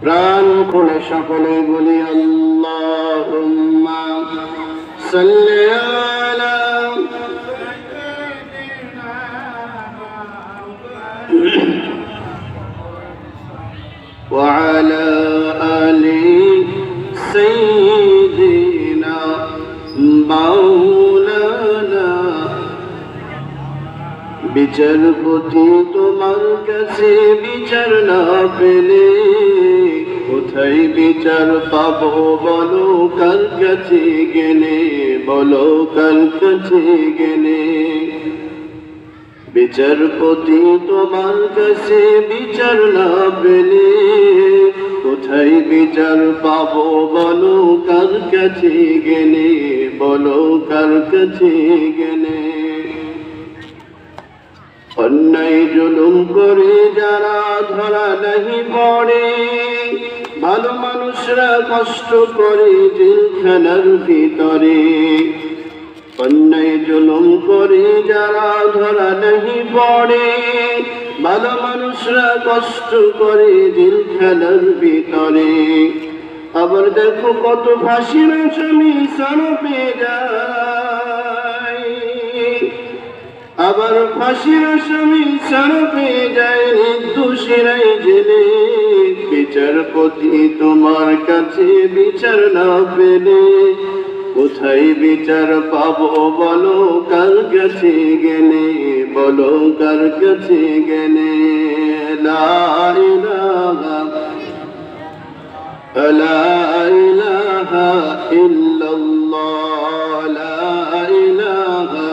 প্রাণ খুলে সকলে বলি আল্লাহুম্মা সাল্লি আলা ওয়া আলা আলি সাইয়্যিদিনা মাওলানা। বিচারপতি তোমার কাছে বিচার না পেলে কোথায় বিচার পাবো বলো, কার কাছে গেলে বলো, কার কাছে গেলে। বিচারপতি তোমার কাছে বিচার না পেলে কোথায় বিচার পাবো বলো, কার কাছে গেলে বলো, কার কাছে গেলে। অন্যায় জুলুম করে যারা ধরা নাহি পড়ে, ভালো মানুষরা কষ্ট করে জেলখানার ভিতরে। অন্যায় জুলুম করে যারা ধরা নাহি পড়ে, ভালো মানুষরা কষ্ট করে জেলখানার ভিতরে। আবার দেখো কত ফাঁসির আসামি সড়কে যায়, আবার ফাঁসির আসামি সড়কে যায়, নির্দোষীরাই জেলে। বিচারপতি তোমার কাছে বিচার না পেলে কোথায় বিচার পাবো বলো, কার কাছে গেলে বলো, কার কাছে গেলে। লা ইলাহা ইল্লাল্লাহ, লা ইলাহা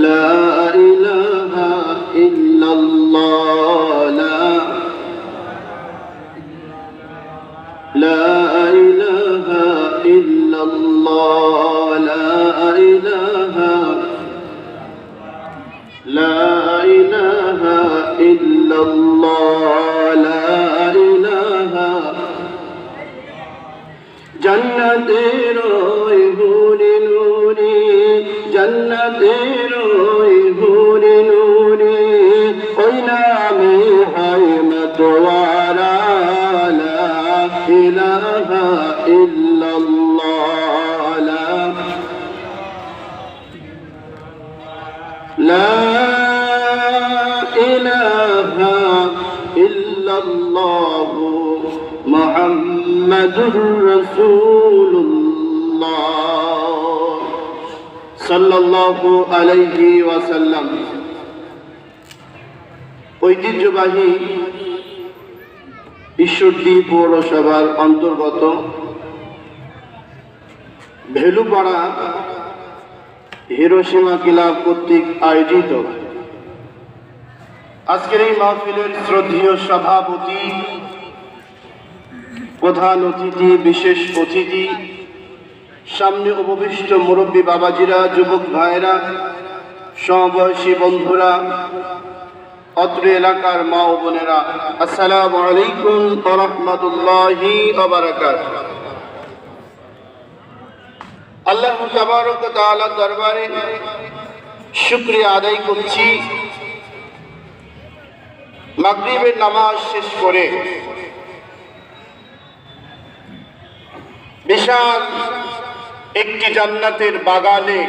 لا إله إلا الله، لا إله إلا الله، لا إله لا إله إلا الله، لا إله। জান্নাতের ওই হুরি নুরি, জান্নাতের ওই হুরি নুরি, ওই নামে হয় মাতোয়ারা। লা ইলাহা ইল্লাল্লাহ, লা ইলাহা ইল্লাল্লাহ মুহাম্মাদুর রাসূলুল্লাহ সাল্লাল্লাহু আলাইহি ওয়াসাল্লাম। ঐতিহ্যবাহী ঈশ্বরদী পৌরসভার অন্তর্গত ভেলুপাড়া হিরোশিমা ক্লাব কর্তৃক আয়োজিত আজকের এই মাহফিলের শ্রদ্ধেয় সভাপতি, প্রধান অতিথি, বিশেষ অতিথি, সামনে উপবিষ্ট মুরব্বী বাবাজিরা, যুবক ভাইরা, সমবয়সী বন্ধুরা, অত্র এলাকার মা ও বোনেরা, আসসালামু আলাইকুম ওয়া রাহমাতুল্লাহি ওয়া বারাকাতুহু। আল্লাহ তাবারক ওয়া তাআলা দরবারে শুকরিয়া আদায় করছি, মাগরিবের নামাজ শেষ করে বিশাল একটি জান্নাতের বাগানে